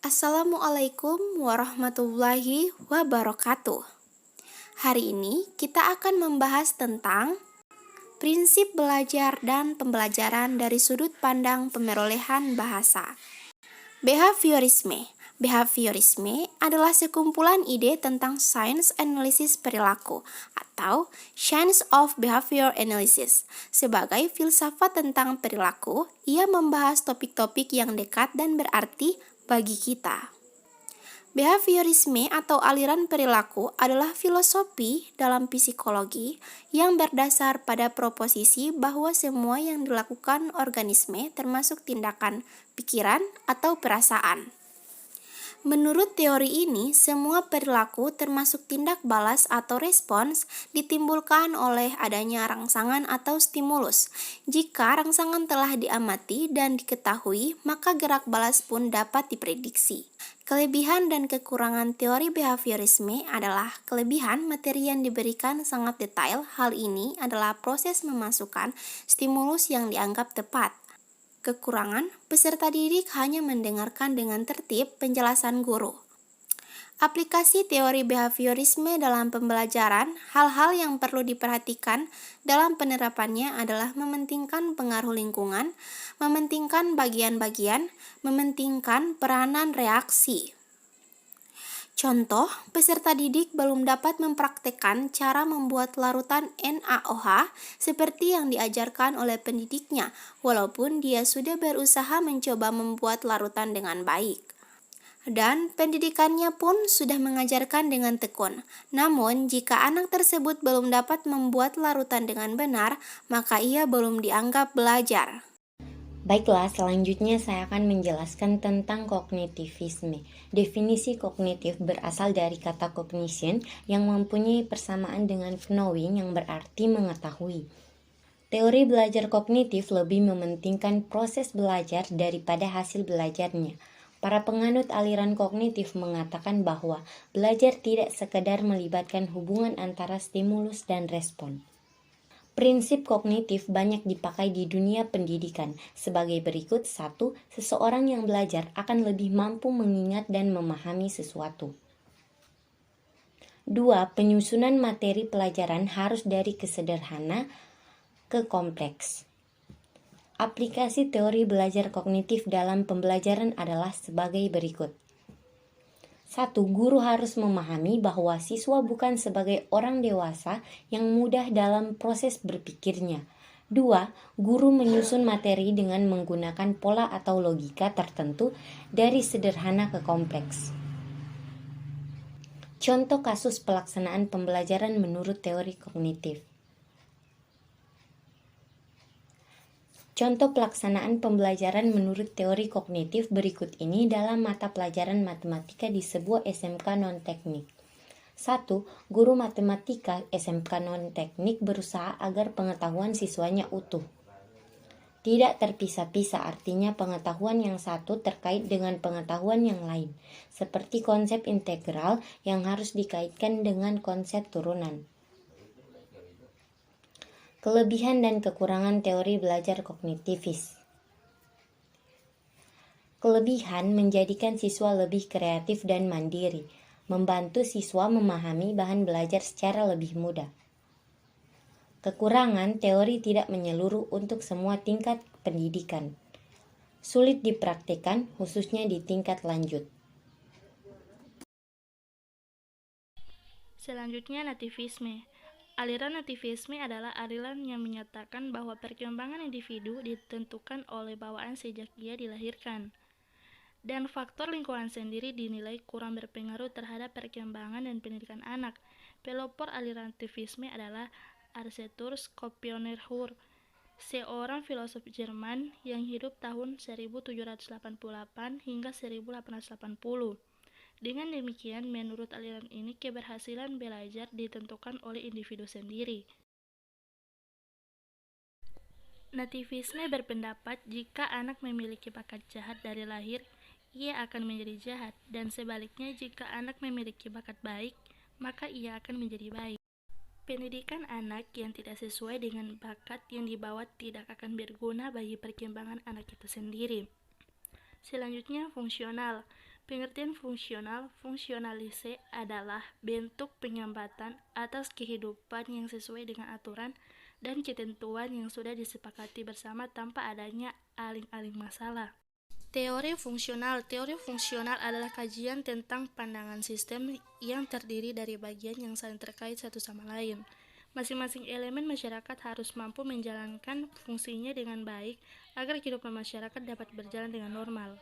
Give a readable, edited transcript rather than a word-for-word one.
Assalamualaikum warahmatullahi wabarakatuh. Hari ini kita akan membahas tentang prinsip belajar dan pembelajaran dari sudut pandang pemerolehan bahasa. Behaviorisme. Behaviorisme adalah sekumpulan ide tentang sains analisis perilaku atau Science of Behavior Analysis. Sebagai filsafat tentang perilaku, ia membahas topik-topik yang dekat dan berarti bagi kita. Behaviorisme atau aliran perilaku adalah filosofi dalam psikologi yang berdasar pada proposisi bahwa semua yang dilakukan organisme termasuk tindakan, pikiran, atau perasaan. Menurut teori ini, semua perilaku termasuk tindak balas atau respons ditimbulkan oleh adanya rangsangan atau stimulus. Jika rangsangan telah diamati dan diketahui, maka gerak balas pun dapat diprediksi. Kelebihan dan kekurangan teori behaviorisme adalah kelebihan materi yang diberikan sangat detail. Hal ini adalah proses memasukkan stimulus yang dianggap tepat. Kekurangan, peserta didik hanya mendengarkan dengan tertib penjelasan guru. Aplikasi teori behaviorisme dalam pembelajaran, hal-hal yang perlu diperhatikan dalam penerapannya adalah mementingkan pengaruh lingkungan, mementingkan bagian-bagian, mementingkan peranan reaksi. Contoh, peserta didik belum dapat mempraktekkan cara membuat larutan NaOH seperti yang diajarkan oleh pendidiknya, walaupun dia sudah berusaha mencoba membuat larutan dengan baik. Dan pendidikannya pun sudah mengajarkan dengan tekun. Namun, jika anak tersebut belum dapat membuat larutan dengan benar, maka ia belum dianggap belajar. Baiklah, selanjutnya saya akan menjelaskan tentang kognitivisme. Definisi kognitif berasal dari kata cognition yang mempunyai persamaan dengan knowing yang berarti mengetahui. Teori belajar kognitif lebih mementingkan proses belajar daripada hasil belajarnya. Para penganut aliran kognitif mengatakan bahwa belajar tidak sekedar melibatkan hubungan antara stimulus dan respon. Prinsip kognitif banyak dipakai di dunia pendidikan sebagai berikut. 1. Seseorang yang belajar akan lebih mampu mengingat dan memahami sesuatu. 2. Penyusunan materi pelajaran harus dari kesederhana ke kompleks. Aplikasi teori belajar kognitif dalam pembelajaran adalah sebagai berikut. 1. Guru harus memahami bahwa siswa bukan sebagai orang dewasa yang mudah dalam proses berpikirnya. 2. Guru menyusun materi dengan menggunakan pola atau logika tertentu dari sederhana ke kompleks. Contoh kasus pelaksanaan pembelajaran menurut teori kognitif. Contoh pelaksanaan pembelajaran menurut teori kognitif berikut ini dalam mata pelajaran matematika di sebuah SMK non-teknik. 1. Guru matematika SMK non-teknik berusaha agar pengetahuan siswanya utuh. Tidak terpisah-pisah artinya pengetahuan yang satu terkait dengan pengetahuan yang lain, seperti konsep integral yang harus dikaitkan dengan konsep turunan. Kelebihan dan kekurangan teori belajar kognitivis. Kelebihan menjadikan siswa lebih kreatif dan mandiri, membantu siswa memahami bahan belajar secara lebih mudah. Kekurangan, teori tidak menyeluruh untuk semua tingkat pendidikan. Sulit dipraktikkan, khususnya di tingkat lanjut. Selanjutnya, nativisme. Aliran nativisme adalah aliran yang menyatakan bahwa perkembangan individu ditentukan oleh bawaan sejak ia dilahirkan, dan faktor lingkungan sendiri dinilai kurang berpengaruh terhadap perkembangan dan pendidikan anak. Pelopor aliran nativisme adalah Arthur Schopenhauer, seorang filosof Jerman yang hidup tahun 1788 hingga 1880. Dengan demikian, menurut aliran ini, keberhasilan belajar ditentukan oleh individu sendiri. Nativisme berpendapat jika anak memiliki bakat jahat dari lahir, ia akan menjadi jahat, dan sebaliknya jika anak memiliki bakat baik, maka ia akan menjadi baik. Pendidikan anak yang tidak sesuai dengan bakat yang dibawa tidak akan berguna bagi perkembangan anak itu sendiri. Selanjutnya, fungsional. Pengertian fungsional, fungsionalise adalah bentuk penyambatan atas kehidupan yang sesuai dengan aturan dan ketentuan yang sudah disepakati bersama tanpa adanya aling-aling masalah. Teori fungsional adalah kajian tentang pandangan sistem yang terdiri dari bagian yang saling terkait satu sama lain. Masing-masing elemen masyarakat harus mampu menjalankan fungsinya dengan baik agar kehidupan masyarakat dapat berjalan dengan normal.